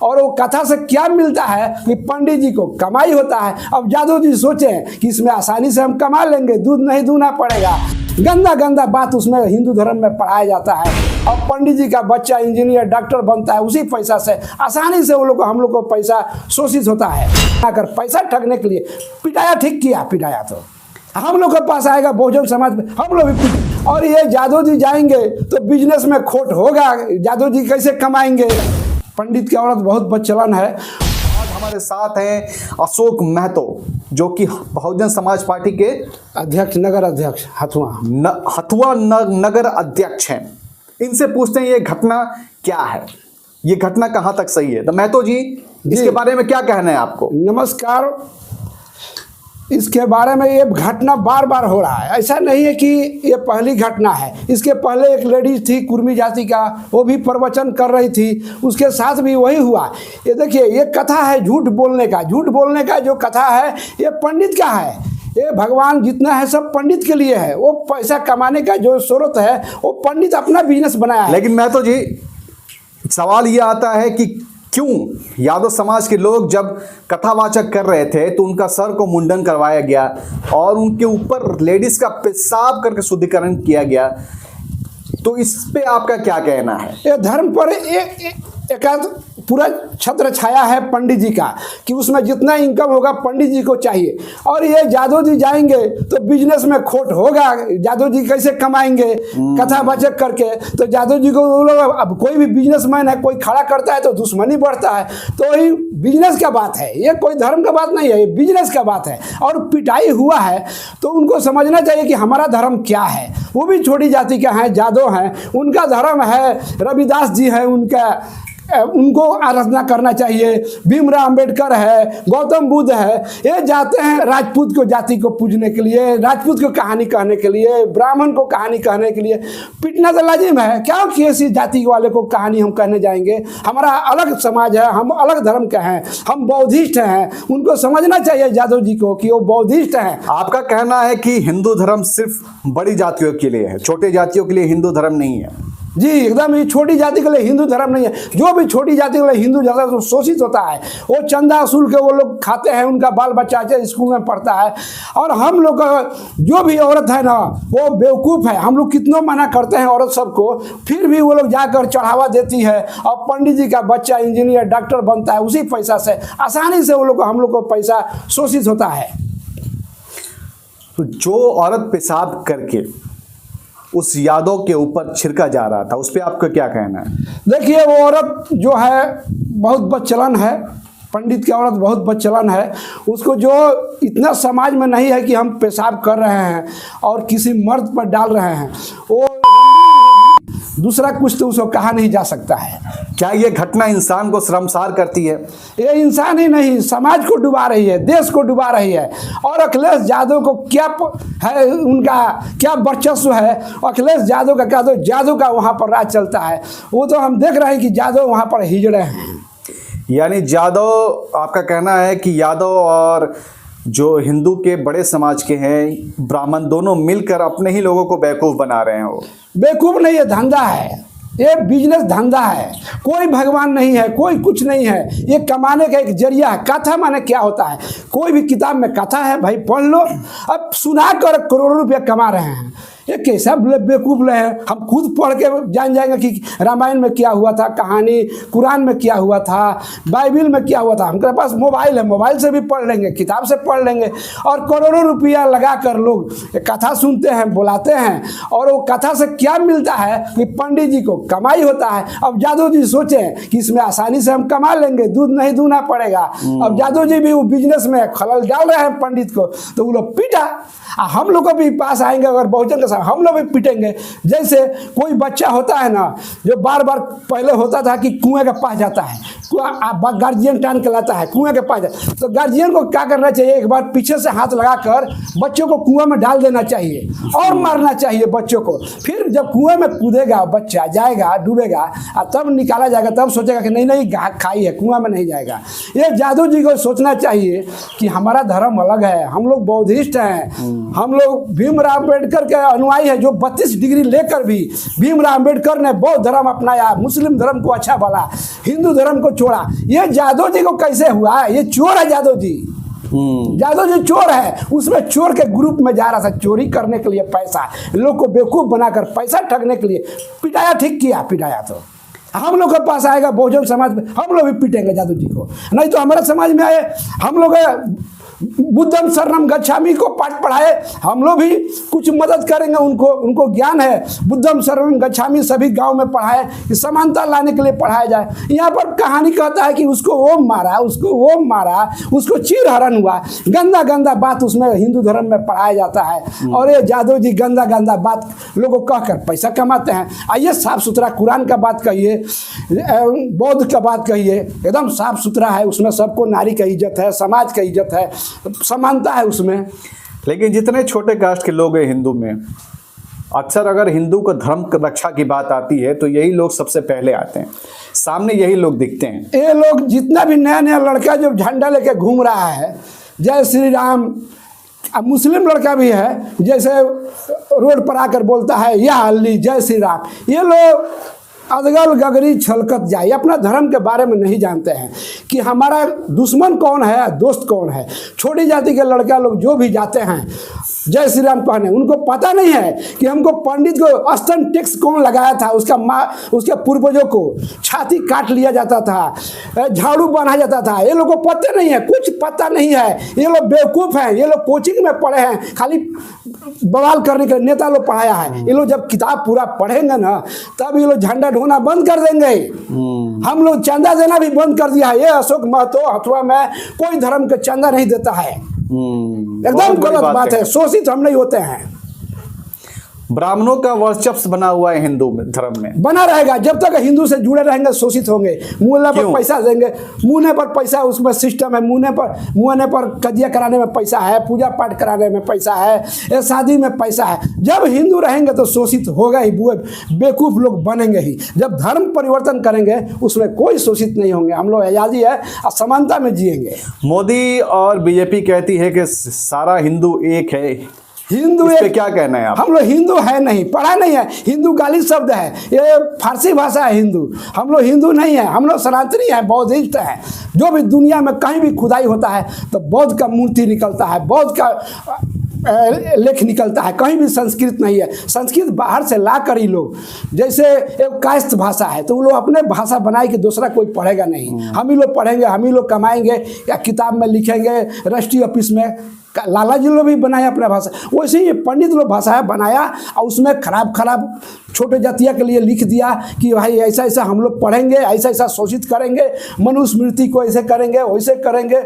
और वो कथा से क्या मिलता है कि पंडित जी को कमाई होता है। अब जादव जी सोचें कि इसमें आसानी से हम कमा लेंगे, दूध नहीं दूना पड़ेगा। गंदा गंदा बात उसमें हिंदू धर्म में पढ़ाया जाता है। और पंडित जी का बच्चा इंजीनियर डॉक्टर बनता है, उसी पैसा से आसानी से वो लोग हम लोग को पैसा शोषित होता है। आकर पैसा ठगने के लिए पिटाया, ठीक किया, पिटाया तो हम लोग के पास आएगा बहुजन समाज में, हम लोग भी। और ये जादव जी जाएंगे तो बिजनेस में खोट होगा, जादव जी कैसे कमाएंगे। पंडित की औरत बहुत बदचलन है। आज हमारे साथ हैं अशोक महतो, जो कि बहुजन समाज पार्टी के अध्यक्ष, नगर अध्यक्ष हथुआ नगर अध्यक्ष हैं। इनसे पूछते हैं ये घटना क्या है, ये घटना कहाँ तक सही है। तो महतो जी, इसके बारे में क्या कहना है आपको? नमस्कार। इसके बारे में ये घटना बार बार हो रहा है, ऐसा नहीं है कि ये पहली घटना है। इसके पहले एक लेडीज थी कुर्मी जाति का, वो भी प्रवचन कर रही थी, उसके साथ भी वही हुआ। ये देखिए, ये कथा है झूठ बोलने का। झूठ बोलने का जो कथा है ये पंडित का है। ये भगवान जितना है सब पंडित के लिए है। वो पैसा कमाने का जो स्रोत है वो पंडित अपना बिजनेस बनाया है। लेकिन महतो जी, सवाल ये आता है कि क्यों यादव समाज के लोग जब कथावाचक कर रहे थे तो उनका सर को मुंडन करवाया गया और उनके ऊपर लेडीज का पेशाब करके शुद्धिकरण किया गया, तो इस पे आपका क्या कहना है? ये धर्म पर एक पूरा छत्र छाया है पंडित जी का कि उसमें जितना इनकम होगा पंडित जी को चाहिए। और ये जादव जी जाएंगे तो बिजनेस में खोट होगा, जादव जी कैसे कमाएंगे कथा वाचक करके। तो जादव जी को लोग, अब कोई भी बिजनेसमैन है, कोई खड़ा करता है तो दुश्मनी बढ़ता है। तो ये बिजनेस का बात है, ये कोई धर्म का बात नहीं है, ये बिजनेस का बात है। और पिटाई हुआ है तो उनको समझना चाहिए कि हमारा धर्म क्या है। वो भी छोटी जाति के हैं, जादव हैं, उनका धर्म है, रविदास जी है, उनको आराधना करना चाहिए। भीमराव अंबेडकर है, गौतम बुद्ध है। ये जाते हैं राजपूत को जाति को पूजने के लिए, राजपूत को कहानी कहने के लिए, ब्राह्मण को कहानी कहने के लिए। पिटना तो लाजिम है, क्या किसी जाति वाले को कहानी हम कहने जाएंगे? हमारा अलग समाज है, हम अलग धर्म के हैं, हम बौद्धिस्ट हैं। उनको समझना चाहिए जादव जी को कि वो बौद्धिस्ट हैं। आपका कहना है कि हिंदू धर्म सिर्फ बड़ी जातियों के लिए है, छोटे जातियों के लिए हिंदू धर्म नहीं है? जी एकदम, ये छोटी जाति के लिए हिंदू धर्म नहीं है। जो भी छोटी जाति के लिए हिंदू ज़्यादा तो शोषित होता है। वो चंदा वसूल के वो लोग खाते हैं, उनका बाल बच्चा अच्छे स्कूल में पढ़ता है। और हम लोग जो भी औरत है ना वो बेवकूफ़ है। हम लोग कितना मना करते हैं औरत सबको, फिर भी वो लोग जाकर चढ़ावा देती है। और पंडित जी का बच्चा इंजीनियर डॉक्टर बनता है, उसी पैसा से आसानी से वो लोग हम लोग को पैसा शोषित होता है। तो जो औरत पेशाब करके उस यादव के ऊपर छिड़का जा रहा था, उस पर आपका क्या कहना है? देखिए, वो औरत जो है बहुत बदचलन है। पंडित की औरत बहुत बदचलन है। उसको जो इतना समाज में नहीं है कि हम पेशाब कर रहे हैं और किसी मर्द पर डाल रहे हैं, वो दूसरा कुछ तो उसको कहा नहीं जा सकता है। क्या ये घटना इंसान को शर्मसार करती है? ये इंसान ही नहीं, समाज को डुबा रही है, देश को डुबा रही है। और अखिलेश यादव को क्या है, उनका क्या वर्चस्व है? अखिलेश यादव का क्या, तो यादव का वहाँ पर राज चलता है। वो तो हम देख रहे हैं कि यादव वहाँ पर हिजड़े हैं। यानी यादव, आपका कहना है कि यादव और जो हिंदू के बड़े समाज के हैं, ब्राह्मण, दोनों मिलकर अपने ही लोगों को बेवकूफ़ बना रहे हैं। वो बेवकूफ़ नहीं है, धंधा है, ये बिजनेस धंधा है। कोई भगवान नहीं है, कोई कुछ नहीं है, ये कमाने का एक जरिया है। कथा माने क्या होता है? कोई भी किताब में कथा है भाई, पढ़ लो। अब सुना कर करोड़ों रुपया कमा रहे हैं। ये कैसा बेवकूफ़ है? हम खुद पढ़ के जान जाएंगे कि रामायण में क्या हुआ था, कहानी कुरान में क्या हुआ था, बाइबिल में क्या हुआ था। हमारे पास मोबाइल है, मोबाइल से भी पढ़ लेंगे, किताब से पढ़ लेंगे। और करोड़ों रुपया लगा कर लोग कथा सुनते हैं, बुलाते हैं। और वो कथा से क्या मिलता है कि पंडित जी को कमाई होता है। अब जादव जी सोचें कि इसमें आसानी से हम कमा लेंगे, दूध नहीं दूना पड़ेगा। अब जादव जी भी वो बिजनेस में खलल डाल रहे हैं पंडित को, तो वो लोग पीटा। हम लोग को भी पास आएंगे, अगर बहुजन के साथ हम लोग भी पिटेंगे। जैसे कोई बच्चा होता है ना, जो बार बार पहले होता था कि कुएं के पास जाता है, गार्जियन टान के लाता है कुएं के पास, तो गार्जियन को क्या करना चाहिए? एक बार पीछे से हाथ लगाकर बच्चों को कुएं में डाल देना चाहिए और मारना चाहिए बच्चों को। फिर जब कुएं में कूदेगा बच्चा, जाएगा, डूबेगा, और तब निकाला जाएगा, तब सोचेगा कि नहीं नहीं खाई है, कुआं में नहीं जाएगा। ये जादव जी को सोचना चाहिए कि हमारा धर्म अलग है, हम लोग बौद्धिस्ट हैं। हम लोग भीमराव अम्बेडकर के अनुयायी है, जो 32 डिग्री लेकर भी भीमराव अम्बेडकर ने बौद्ध धर्म अपनाया, मुस्लिम धर्म को अच्छा बोला, हिंदू धर्म को छोड़ा। ये यादव जी को कैसे हुआ? ये चोर है यादव जी। यादव जी चोर है, उसमें चोर के ग्रुप में जा रहा था, चोरी करने के लिए पैसा, लोग को बेवकूफ बनाकर पैसा ठगने के लिए पिटाया। ठीक किया, पिटाया तो हम लोग के पास आएगा बहुजन समाज में, हम लोग भी पीटेंगे यादव जी को। नहीं तो हमारे समाज में आए, हम लोग बुद्धम शरणम गच्छामि को पाठ पढ़ाए, हम लोग भी कुछ मदद करेंगे उनको। उनको ज्ञान है, बुद्धम शरणम गच्छामि सभी गांव में पढ़ाए कि समानता लाने के लिए पढ़ाया जाए। यहाँ पर कहानी कहता है कि उसको ओम मारा, उसको ओम मारा, उसको चीर हरण हुआ। गंदा गंदा बात उसमें हिंदू धर्म में पढ़ाया जाता है। और ये यादव जी गंदा गंदा बात लोगों को कहकर पैसा कमाते हैं। आइए साफ सुथरा कुरान का बात कहिए, बौद्ध का बात कहिए, एकदम साफ सुथरा है, उसमें सबको नारी का इज्जत है, समाज का इज्जत है, समानता है उसमें। लेकिन जितने छोटे कास्ट के लोग हैं हिंदू में, अक्सर अगर हिंदू को धर्म रक्षा की बात आती है तो यही लोग सबसे पहले आते हैं, सामने यही लोग दिखते हैं। ये लोग जितना भी नया नया लड़का जो झंडा लेके घूम रहा है, जय श्री राम, मुस्लिम लड़का भी है, जैसे रोड पर आकर बोलता है या अल्ली जय श्री राम, ये लोग अदगल गगरी छलकत जाए, अपना धर्म के बारे में नहीं जानते हैं कि हमारा दुश्मन कौन है, दोस्त कौन है। छोटी जाति के लड़का लोग जो भी जाते हैं जय श्री राम कहने, उनको पता नहीं है कि हमको पंडित को स्तन टैक्स कौन लगाया था, उसका माँ, उसके पूर्वजों को छाती काट लिया जाता था, झाड़ू बना जाता था। ये लोग को पता नहीं है, कुछ पता नहीं है। ये लोग बेवकूफ़ हैं, ये लोग कोचिंग में पढ़े हैं, खाली बवाल करने के नेता लोग पढ़ाया है। ये लोग जब किताब पूरा पढ़ेंगे ना, तब ये लोग झंडा ढोना बंद कर देंगे। हम लोग चंदा देना भी बंद कर दिया है। ये अशोक महतो हथुआ में कोई धर्म का चंदा नहीं देता है, एकदम गलत बात है। शोषित हम नहीं होते हैं। ब्राह्मणों का वर्चस्व बना हुआ है हिंदू में, धर्म में बना रहेगा जब तक हिंदू से जुड़े रहेंगे, शोषित होंगे। मुहल्ला पर पैसा देंगे, मुहने पर पैसा, उसमें सिस्टम है, मुहने पर कजिया कराने में पैसा है, पूजा पाठ कराने में पैसा है, शादी में पैसा है। जब हिंदू रहेंगे तो शोषित होगा ही, बेवकूफ़ लोग बनेंगे ही। जब धर्म परिवर्तन करेंगे उसमें कोई शोषित नहीं होंगे। हम लोग आज़ादी है, असमानता में जिएंगे। मोदी और बीजेपी कहती है कि सारा हिंदू एक है, हिंदू इस पे क्या कहना है आप? हम लोग हिंदू है नहीं, पढ़ा नहीं है। हिंदू गाली शब्द है, ये फारसी भाषा है हिंदू। हम लोग हिंदू नहीं है, हम लोग सनातनी है, बौद्धिस्ट है। जो भी दुनिया में कहीं भी खुदाई होता है तो बौद्ध का मूर्ति निकलता है, बौद्ध का लेख निकलता है, कहीं भी संस्कृत नहीं है। संस्कृत बाहर से ला कर ही लोग, जैसे एक कायस्थ भाषा है तो वो लोग अपने भाषा बनाए कि दूसरा कोई पढ़ेगा नहीं, हम ही लोग पढ़ेंगे, हम ही लोग कमाएंगे या किताब में लिखेंगे, राष्ट्रीय ऑफिस में। लाला जी लोग भी बनाया अपना भाषा, वैसे ही पंडित लोग भाषा बनाया और उसमें खराब छोटे जातिया के लिए लिख दिया कि भाई ऐसा ऐसा हम लोग पढ़ेंगे, ऐसा ऐसा शोषित करेंगे, मनुस्मृति को ऐसे करेंगे, वैसे करेंगे।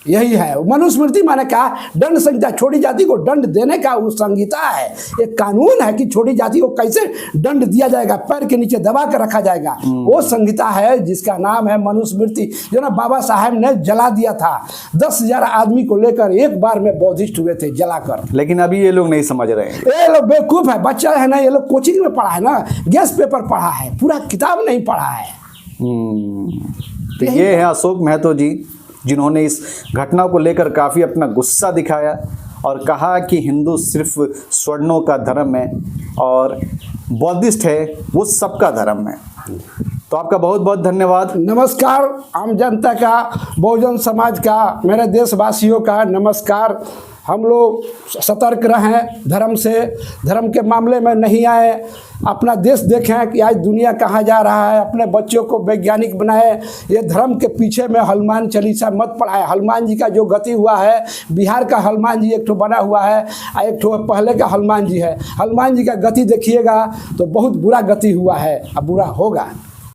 यही है मनुस्मृति, माने क्या? दंड संहिता, छोटी जाति को दंड देने का वो संहिता है, एक कानून है कि छोटी जाति को कैसे दंड दिया जाएगा, पैर के नीचे दबा कर रखा जाएगा। वो संहिता है जिसका नाम है मनुस्मृति, जो ना बाबा साहेब ने जला दिया था। 10,000 आदमी को लेकर एक बार में बौद्धिस्ट हुए थे जलाकर। लेकिन अभी ये लोग नहीं समझ रहे हैं। ये लोग बेवकूफ है, बच्चा है ना, ये लोग कोचिंग में पढ़ा है ना, गैस पेपर पढ़ा है, पूरा किताब नहीं पढ़ा है। तो ये है अशोक महतो जी, जिन्होंने इस घटना को लेकर काफ़ी अपना गुस्सा दिखाया और कहा कि हिंदू सिर्फ स्वर्णों का धर्म है और बौद्धिस्ट है वो सबका धर्म है। तो आपका बहुत बहुत धन्यवाद। नमस्कार आम जनता का, बहुजन समाज का, मेरे देशवासियों का नमस्कार। हम लोग सतर्क रहें, धर्म से, धर्म के मामले में नहीं आए, अपना देश देखें कि आज दुनिया कहाँ जा रहा है, अपने बच्चों को वैज्ञानिक बनाए। ये धर्म के पीछे में हनुमान चालीसा मत पढ़ाए। हनुमान जी का जो गति हुआ है, बिहार का हनुमान जी एक ठो बना हुआ है, एक ठो पहले का हनुमान जी है। हनुमान जी का गति देखिएगा तो बहुत बुरा गति हुआ है, अब बुरा होगा।